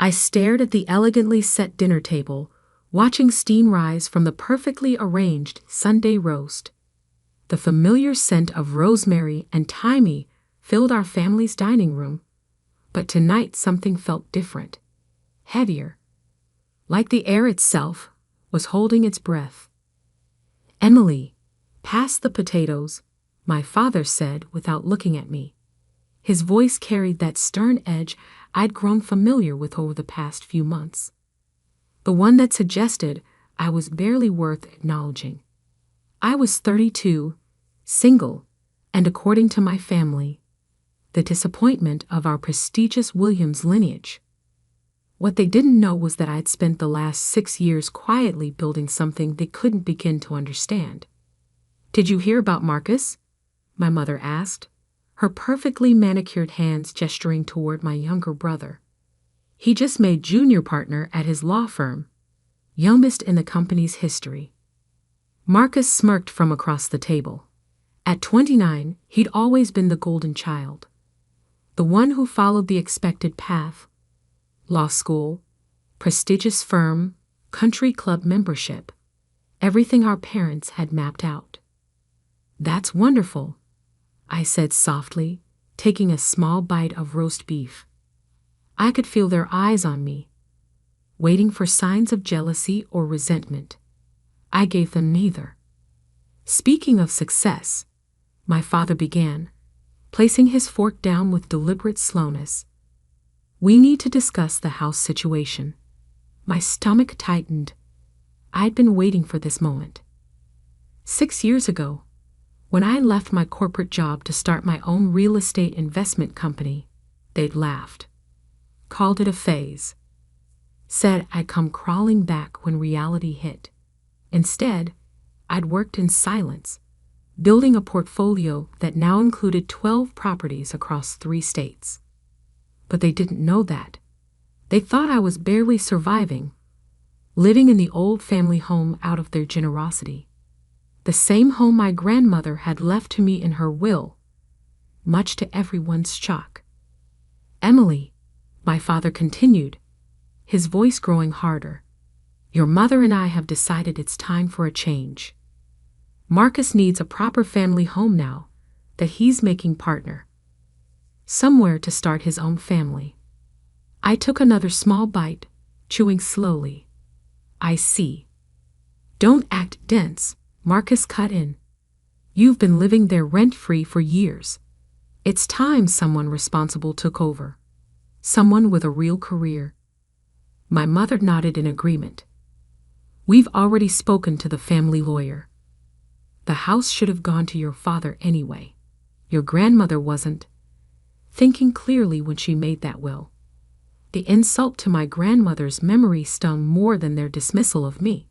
I stared at the elegantly set dinner table, watching steam rise from the perfectly arranged Sunday roast. The familiar scent of rosemary and thyme filled our family's dining room, but tonight something felt different, heavier, like the air itself was holding its breath. "Emily, pass the potatoes," my father said without looking at me. His voice carried that stern edge I'd grown familiar with over the past few months. The one that suggested I was barely worth acknowledging. I was 32, single, and according to my family, the disappointment of our prestigious Williams lineage. What they didn't know was that I'd spent the last 6 years quietly building something they couldn't begin to understand. "Did you hear about Marcus?" my mother asked, her perfectly manicured hands gesturing toward my younger brother. "He just made junior partner at his law firm, youngest in the company's history." Marcus smirked from across the table. At 29, he'd always been the golden child, the one who followed the expected path: law school, prestigious firm, country club membership, everything our parents had mapped out. "That's wonderful," I said softly, taking a small bite of roast beef. I could feel their eyes on me, waiting for signs of jealousy or resentment. I gave them neither. "Speaking of success," my father began, placing his fork down with deliberate slowness, "we need to discuss the house situation." My stomach tightened. I'd been waiting for this moment. 6 years ago, when I left my corporate job to start my own real estate investment company, they'd laughed, called it a phase, said I'd come crawling back when reality hit. Instead, I'd worked in silence, building a portfolio that now included 12 properties across 3 states. But they didn't know that. They thought I was barely surviving, living in the old family home out of their generosity. The same home my grandmother had left to me in her will, much to everyone's shock. "Emily," my father continued, his voice growing harder, "your mother and I have decided it's time for a change. Marcus needs a proper family home now that he's making partner. Somewhere to start his own family." I took another small bite, chewing slowly. "I see. Don't act dense," Marcus cut in. "You've been living there rent-free for years. It's time someone responsible took over. Someone with a real career." My mother nodded in agreement. "We've already spoken to the family lawyer. The house should have gone to your father anyway. Your grandmother wasn't thinking clearly when she made that will." The insult to my grandmother's memory stung more than their dismissal of me.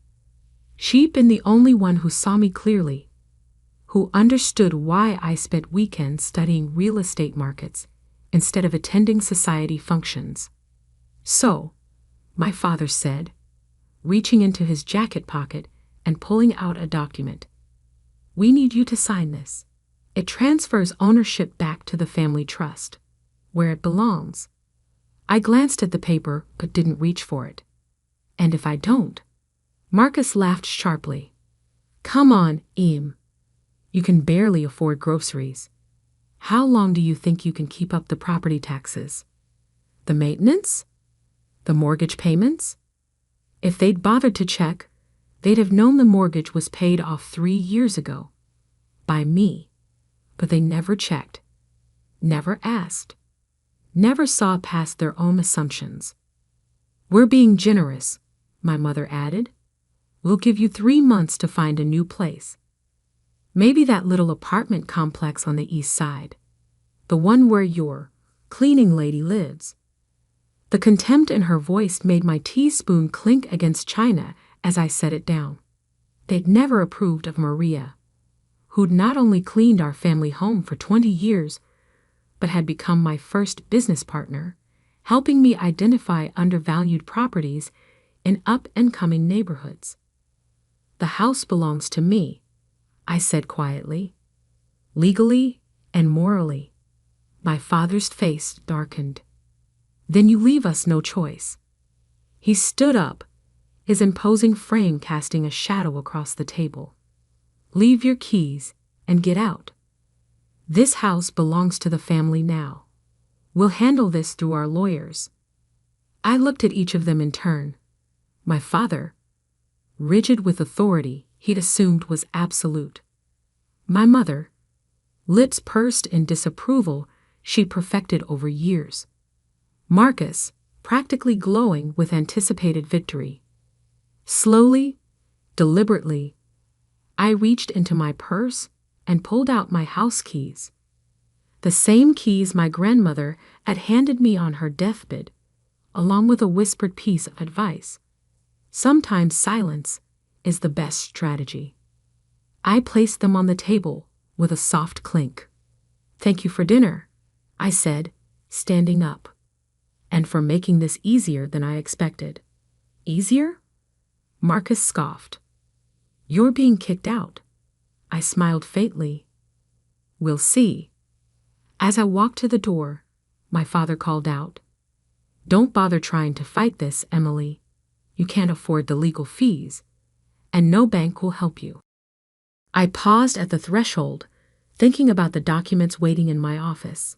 She'd been the only one who saw me clearly, who understood why I spent weekends studying real estate markets instead of attending society functions. "So," my father said, reaching into his jacket pocket and pulling out a document, "we need you to sign this. It transfers ownership back to the family trust, where it belongs." I glanced at the paper but didn't reach for it. "And if I don't?" Marcus laughed sharply. "Come on, Em. You can barely afford groceries. How long do you think you can keep up the property taxes? The maintenance? The mortgage payments?" If they'd bothered to check, they'd have known the mortgage was paid off 3 years ago. By me. But they never checked. Never asked. Never saw past their own assumptions. "We're being generous," my mother added. "We'll give you 3 months to find a new place. Maybe that little apartment complex on the east side. The one where your cleaning lady lives." The contempt in her voice made my teaspoon clink against china as I set it down. They'd never approved of Maria, who'd not only cleaned our family home for 20 years, but had become my first business partner, helping me identify undervalued properties in up-and-coming neighborhoods. "The house belongs to me," I said quietly, "legally and morally." My father's face darkened. Then you leave us no choice. He stood up, his imposing frame casting a shadow across the table. Leave your keys and get out. This house belongs to the family now. We'll handle this through our lawyers. I looked at each of them in turn. My father, rigid with authority he'd assumed was absolute. My mother, lips pursed in disapproval she'd perfected over years. Marcus, practically glowing with anticipated victory. Slowly, deliberately, I reached into my purse and pulled out my house keys. The same keys my grandmother had handed me on her deathbed, along with a whispered piece of advice. Sometimes silence is the best strategy. I placed them on the table with a soft clink. Thank you for dinner, I said, standing up. And for making this easier than I expected. Easier? Marcus scoffed. You're being kicked out. I smiled faintly. We'll see. As I walked to the door, my father called out, Don't bother trying to fight this, Emily. You can't afford the legal fees, and no bank will help you. I paused at the threshold, thinking about the documents waiting in my office.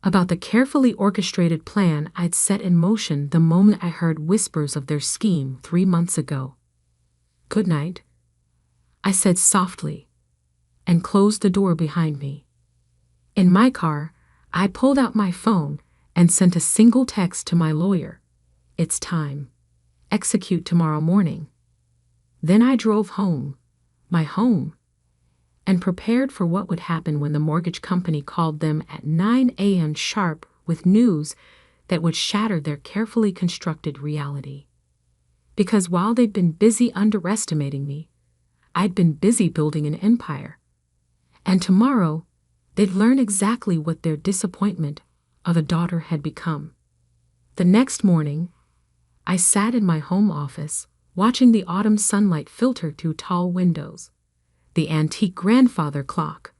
About the carefully orchestrated plan I'd set in motion the moment I heard whispers of their scheme 3 months ago. Good night, I said softly, and closed the door behind me. In my car, I pulled out my phone and sent a single text to my lawyer. It's time. Execute tomorrow morning. Then I drove home, my home, and prepared for what would happen when the mortgage company called them at 9 a.m. sharp with news that would shatter their carefully constructed reality. Because while they'd been busy underestimating me, I'd been busy building an empire. And tomorrow, they'd learn exactly what their disappointment of a daughter had become. The next morning, I sat in my home office, watching the autumn sunlight filter through tall windows. The antique grandfather clock,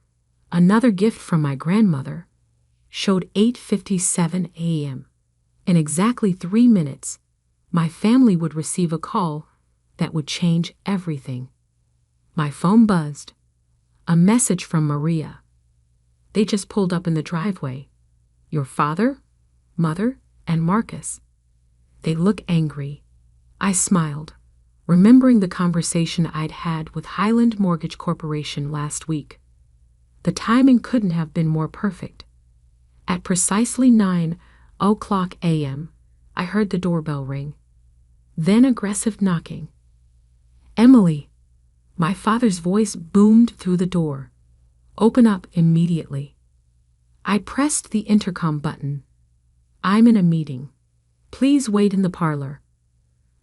another gift from my grandmother, showed 8:57 a.m. In exactly 3 minutes, my family would receive a call that would change everything. My phone buzzed. A message from Maria. They just pulled up in the driveway. Your father, mother, and Marcus. They look angry. I smiled, remembering the conversation I'd had with Highland Mortgage Corporation last week. The timing couldn't have been more perfect. At precisely 9:00 a.m., I heard the doorbell ring. Then aggressive knocking. Emily, my father's voice boomed through the door. Open up immediately. I pressed the intercom button. I'm in a meeting. Please wait in the parlor.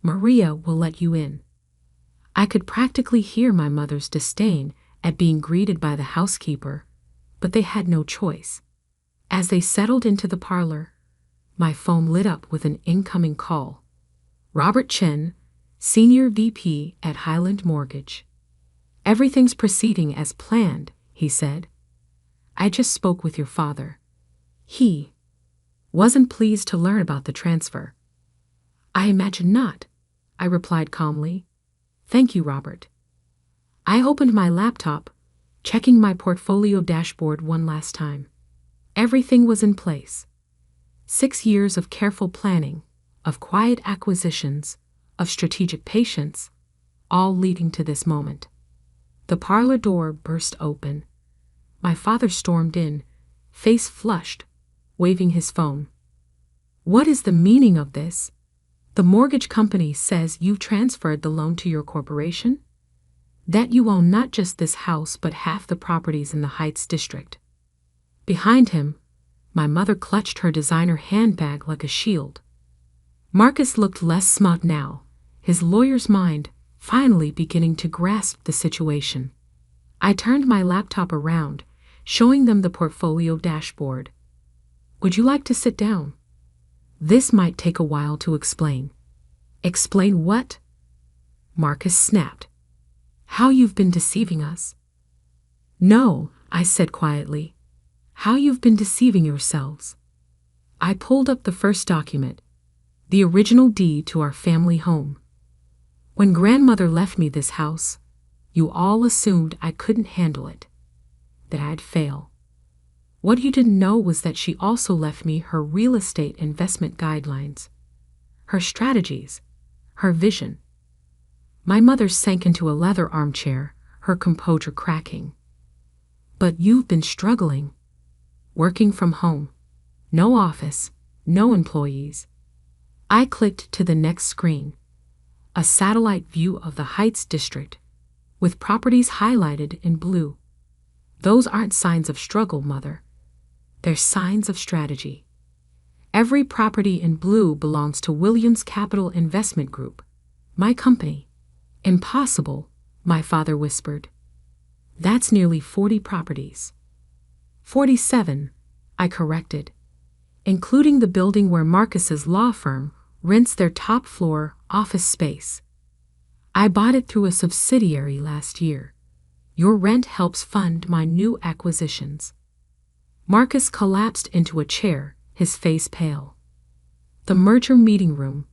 Maria will let you in. I could practically hear my mother's disdain at being greeted by the housekeeper, but they had no choice. As they settled into the parlor, my phone lit up with an incoming call. Robert Chen, Senior VP at Highland Mortgage. Everything's proceeding as planned, he said. I just spoke with your father. He wasn't pleased to learn about the transfer. I imagine not, I replied calmly. Thank you, Robert. I opened my laptop, checking my portfolio dashboard one last time. Everything was in place. 6 years of careful planning, of quiet acquisitions, of strategic patience, all leading to this moment. The parlor door burst open. My father stormed in, face flushed, waving his phone. What is the meaning of this? The mortgage company says you've transferred the loan to your corporation? That you own not just this house but half the properties in the Heights district. Behind him, my mother clutched her designer handbag like a shield. Marcus looked less smug now, his lawyer's mind finally beginning to grasp the situation. I turned my laptop around, showing them the portfolio dashboard. Would you like to sit down? This might take a while to explain. Explain what? Marcus snapped. How you've been deceiving us. No, I said quietly. How you've been deceiving yourselves. I pulled up the first document, the original deed to our family home. When grandmother left me this house, you all assumed I couldn't handle it, that I'd fail. What you didn't know was that she also left me her real estate investment guidelines, her strategies, her vision. My mother sank into a leather armchair, her composure cracking. But you've been struggling. Working from home. No office, no employees. I clicked to the next screen. A satellite view of the Heights district, with properties highlighted in blue. Those aren't signs of struggle, Mother. They're signs of strategy. Every property in blue belongs to Williams Capital Investment Group, my company. Impossible, my father whispered. That's nearly 40 properties. 47, I corrected, including the building where Marcus's law firm rents their top-floor office space. I bought it through a subsidiary last year. Your rent helps fund my new acquisitions. Marcus collapsed into a chair, his face pale. The merger meeting room,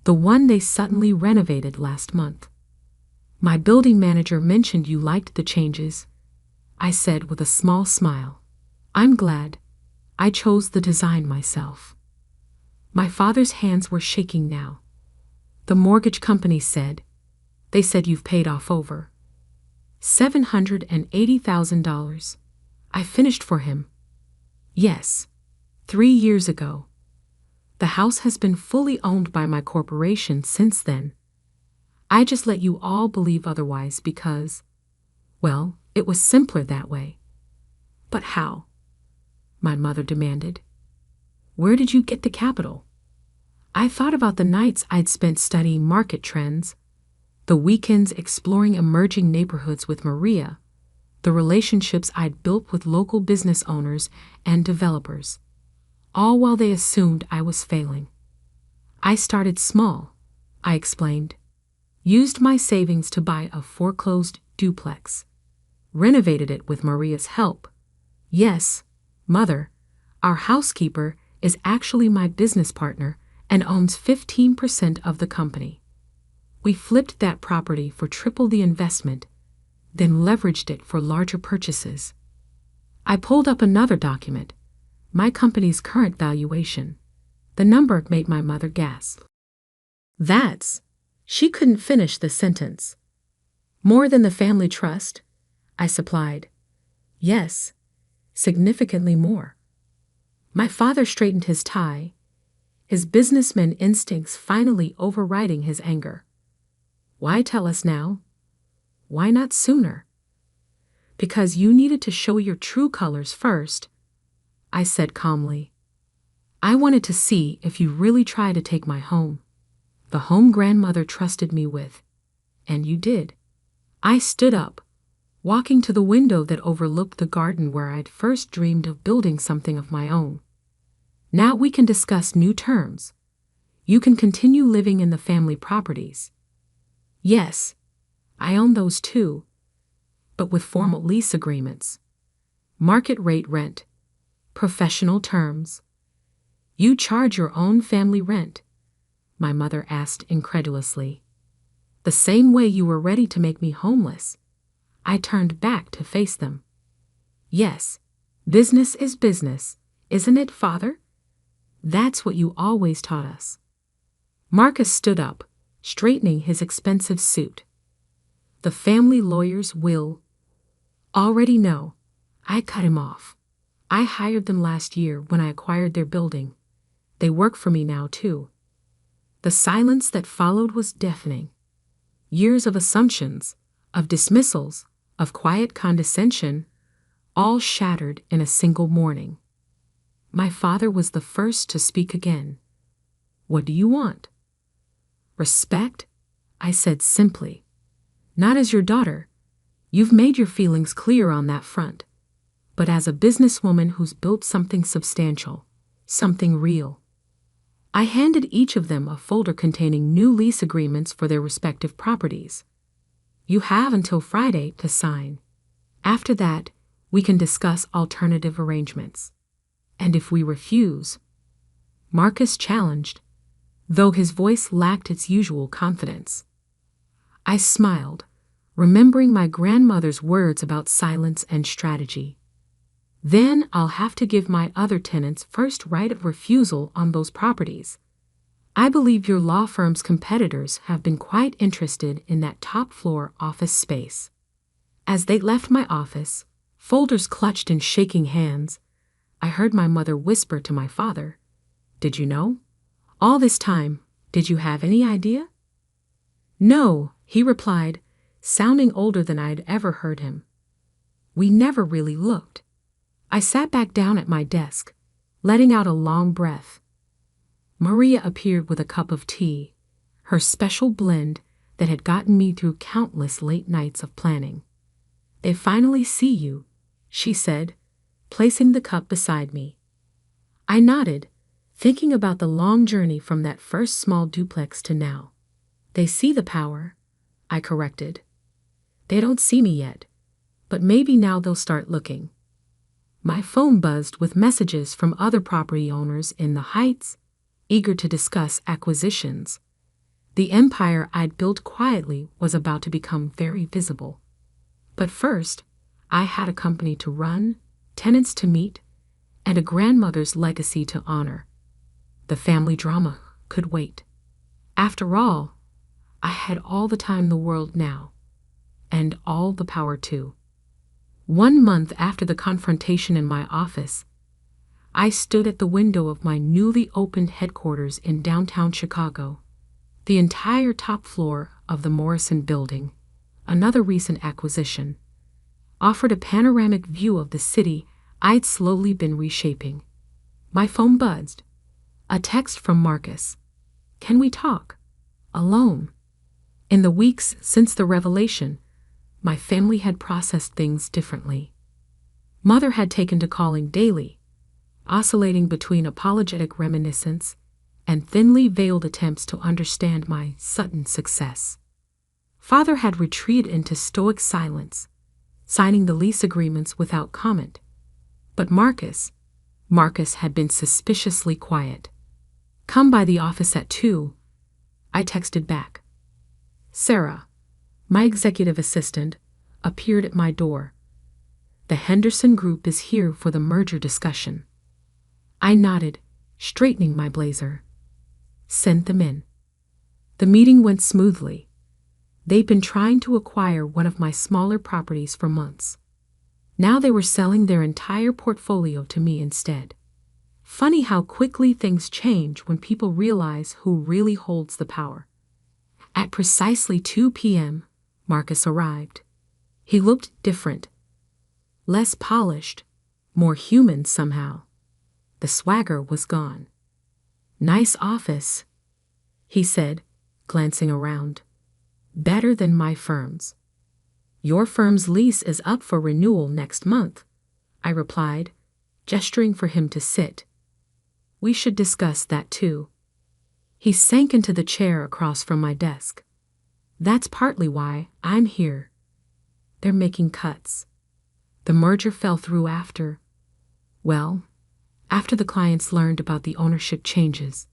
the one they suddenly renovated last month. My building manager mentioned you liked the changes, I said with a small smile. I'm glad. I chose the design myself. My father's hands were shaking now. The mortgage company said, they said you've paid off over $780,000. I finished for him. Yes, 3 years ago. The house has been fully owned by my corporation since then. I just let you all believe otherwise because, well, it was simpler that way. But how? My mother demanded. Where did you get the capital? I thought about the nights I'd spent studying market trends, the weekends exploring emerging neighborhoods with Maria, the relationships I'd built with local business owners and developers, all while they assumed I was failing. I started small, I explained. Used my savings to buy a foreclosed duplex. Renovated it with Maria's help. Yes, Mother, our housekeeper is actually my business partner and owns 15% of the company. We flipped that property for triple the investment, then leveraged it for larger purchases. I pulled up another document, my company's current valuation. The number made my mother gasp. She couldn't finish the sentence. More than the family trust, I supplied. Yes, significantly more. My father straightened his tie, his businessman instincts finally overriding his anger. Why tell us now? Why not sooner? Because you needed to show your true colors first, I said calmly. I wanted to see if you really try to take my home. The home grandmother trusted me with. And you did. I stood up, walking to the window that overlooked the garden where I'd first dreamed of building something of my own. Now we can discuss new terms. You can continue living in the family properties. Yes, I own those too, but with formal lease agreements. Market rate rent. Professional terms. You charge your own family rent, my mother asked incredulously. The same way you were ready to make me homeless. I turned back to face them. Yes, business is business, isn't it, Father? That's what you always taught us. Marcus stood up, straightening his expensive suit. The family lawyers will already know. I cut him off. I hired them last year when I acquired their building. They work for me now, too. The silence that followed was deafening. Years of assumptions, of dismissals, of quiet condescension, all shattered in a single morning. My father was the first to speak again. What do you want? Respect, I said simply. Not as your daughter. You've made your feelings clear on that front. But as a businesswoman who's built something substantial, something real. I handed each of them a folder containing new lease agreements for their respective properties. You have until Friday to sign. After that, we can discuss alternative arrangements. And if we refuse, Marcus challenged, though his voice lacked its usual confidence. I smiled, remembering my grandmother's words about silence and strategy. Then I'll have to give my other tenants first right of refusal on those properties. I believe your law firm's competitors have been quite interested in that top-floor office space. As they left my office, folders clutched in shaking hands, I heard my mother whisper to my father, "Did you know? All this time, did you have any idea?" "No," he replied, sounding older than I'd ever heard him. "We never really looked." I sat back down at my desk, letting out a long breath. Maria appeared with a cup of tea, her special blend that had gotten me through countless late nights of planning. "They finally see you," she said, placing the cup beside me. I nodded, thinking about the long journey from that first small duplex to now. "They see the power," I corrected. "They don't see me yet, but maybe now they'll start looking." My phone buzzed with messages from other property owners in the Heights, eager to discuss acquisitions. The empire I'd built quietly was about to become very visible. But first, I had a company to run, tenants to meet, and a grandmother's legacy to honor. The family drama could wait. After all, I had all the time in the world now, and all the power too. 1 month after the confrontation in my office, I stood at the window of my newly opened headquarters in downtown Chicago. The entire top floor of the Morrison Building, another recent acquisition, offered a panoramic view of the city I'd slowly been reshaping. My phone buzzed. A text from Marcus. "Can we talk? Alone?" In the weeks since the revelation, my family had processed things differently. Mother had taken to calling daily, oscillating between apologetic reminiscence and thinly veiled attempts to understand my sudden success. Father had retreated into stoic silence, signing the lease agreements without comment. But Marcus had been suspiciously quiet. "Come by the office at 2, I texted back. Sarah, my executive assistant, appeared at my door. "The Henderson Group is here for the merger discussion." I nodded, straightening my blazer. "Send them in." The meeting went smoothly. They'd been trying to acquire one of my smaller properties for months. Now they were selling their entire portfolio to me instead. Funny how quickly things change when people realize who really holds the power. At precisely 2 p.m., Marcus arrived. He looked different. Less polished, more human somehow. The swagger was gone. "Nice office," he said, glancing around. "Better than my firm's." "Your firm's lease is up for renewal next month," I replied, gesturing for him to sit. "We should discuss that too." He sank into the chair across from my desk. "That's partly why I'm here. They're making cuts. The merger fell through after the clients learned about the ownership changes."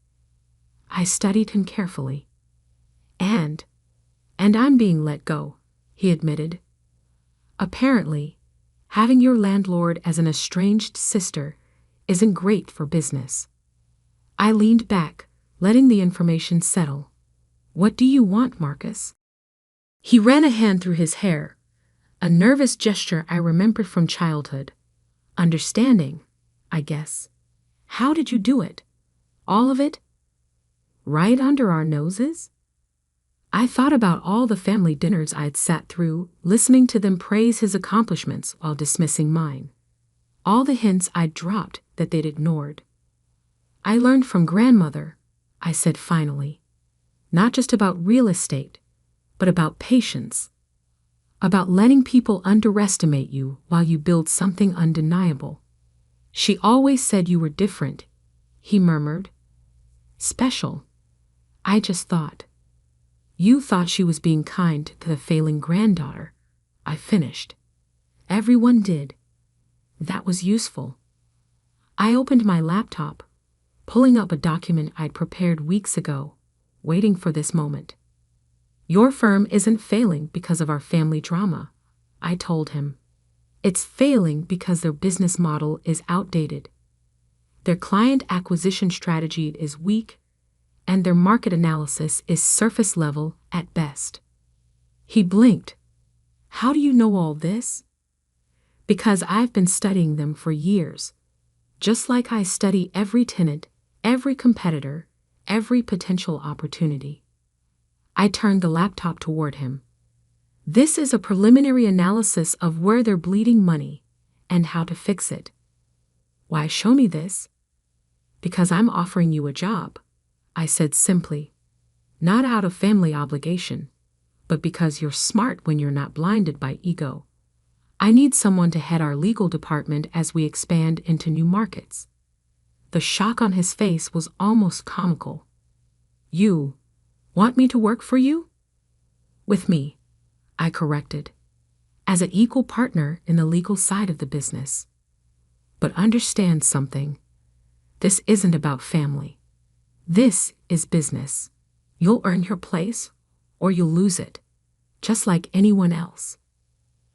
I studied him carefully. And I'm being let go," he admitted. "Apparently, having your landlord as an estranged sister isn't great for business." I leaned back, letting the information settle. "What do you want, Marcus?" He ran a hand through his hair, a nervous gesture I remembered from childhood. "Understanding, I guess. How did you do it? All of it? Right under our noses?" I thought about all the family dinners I'd sat through, listening to them praise his accomplishments while dismissing mine. All the hints I'd dropped that they'd ignored. "I learned from grandmother," I said finally. "Not just about real estate, but about patience. About letting people underestimate you while you build something undeniable. She always said you were different," he murmured. "Special, I just thought." "You thought she was being kind to the failing granddaughter," I finished. "Everyone did. That was useful." I opened my laptop, pulling up a document I'd prepared weeks ago, waiting for this moment. Your firm isn't failing because of our family drama, I told him. It's failing because their business model is outdated. Their client acquisition strategy is weak, and their market analysis is surface level at best. He blinked. How do you know all this? Because I've been studying them for years, just like I study every tenant, every competitor, every potential opportunity. I turned the laptop toward him. This is a preliminary analysis of where they're bleeding money and how to fix it. Why show me this? Because I'm offering you a job, I said simply. Not out of family obligation, but because you're smart when you're not blinded by ego. I need someone to head our legal department as we expand into new markets. The shock on his face was almost comical. You want me to work for you? With me, I corrected, as an equal partner in the legal side of the business. But understand something. This isn't about family. This is business. You'll earn your place, or you'll lose it, just like anyone else.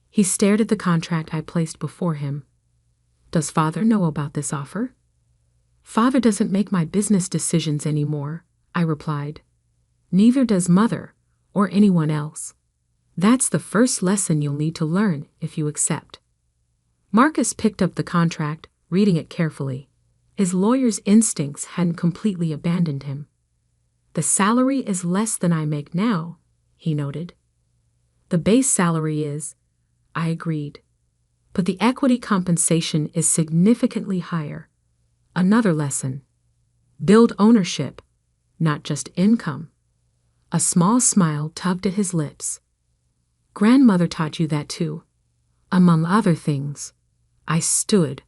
He stared at the contract I placed before him. Does Father know about this offer? Father doesn't make my business decisions anymore, I replied. Neither does Mother, or anyone else. That's the first lesson you'll need to learn if you accept. Marcus picked up the contract, reading it carefully. His lawyer's instincts hadn't completely abandoned him. The salary is less than I make now, he noted. The base salary is, I agreed. But the equity compensation is significantly higher. Another lesson. Build ownership, not just income. A small smile tugged at his lips. Grandmother taught you that too. Among other things. I stood,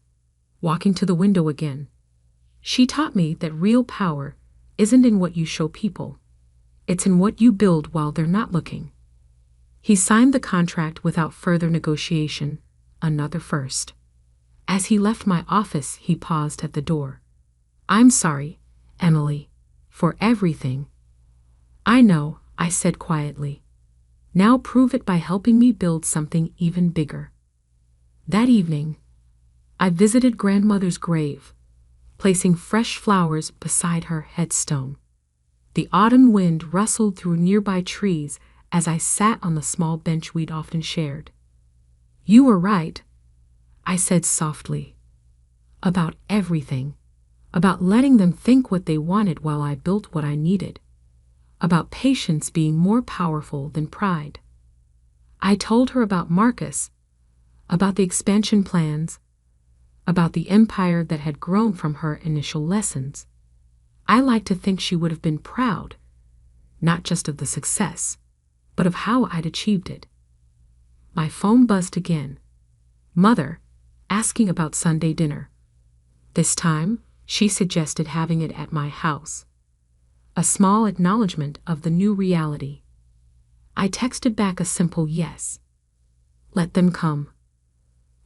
walking to the window again. She taught me that real power isn't in what you show people. It's in what you build while they're not looking. He signed the contract without further negotiation, another first. As he left my office, he paused at the door. I'm sorry, Emily, for everything. I know, I said quietly. Now prove it by helping me build something even bigger. That evening, I visited grandmother's grave, placing fresh flowers beside her headstone. The autumn wind rustled through nearby trees as I sat on the small bench we'd often shared. You were right, I said softly. About everything. About letting them think what they wanted while I built what I needed. About patience being more powerful than pride. I told her about Marcus, about the expansion plans, about the empire that had grown from her initial lessons. I like to think she would have been proud, not just of the success, but of how I'd achieved it. My phone buzzed again. Mother, asking about Sunday dinner. This time, she suggested having it at my house. A small acknowledgement of the new reality. I texted back a simple yes. Let them come.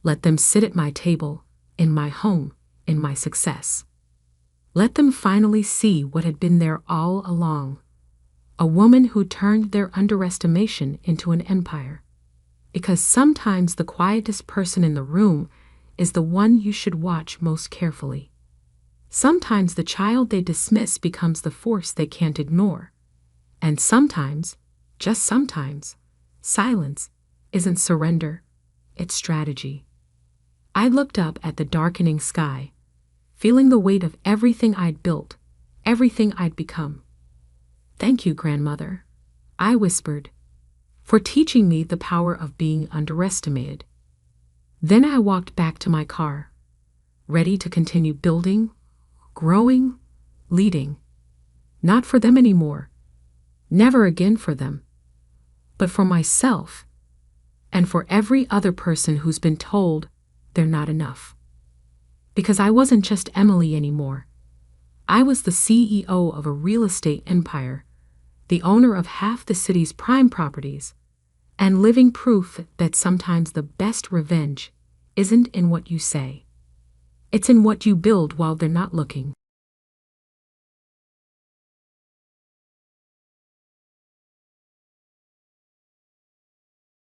Let them sit at my table, in my home, in my success. Let them finally see what had been there all along. A woman who turned their underestimation into an empire. Because sometimes the quietest person in the room is the one you should watch most carefully. Sometimes the child they dismiss becomes the force they can't ignore. And sometimes, just sometimes, silence isn't surrender, it's strategy. I looked up at the darkening sky, feeling the weight of everything I'd built, everything I'd become. Thank you, grandmother, I whispered, for teaching me the power of being underestimated. Then I walked back to my car, ready to continue building, growing, leading. Not for them anymore. Never again for them. But for myself, and for every other person who's been told they're not enough. Because I wasn't just Emily anymore. I was the CEO of a real estate empire, the owner of half the city's prime properties, and living proof that sometimes the best revenge isn't in what you say. It's in what you build while they're not looking.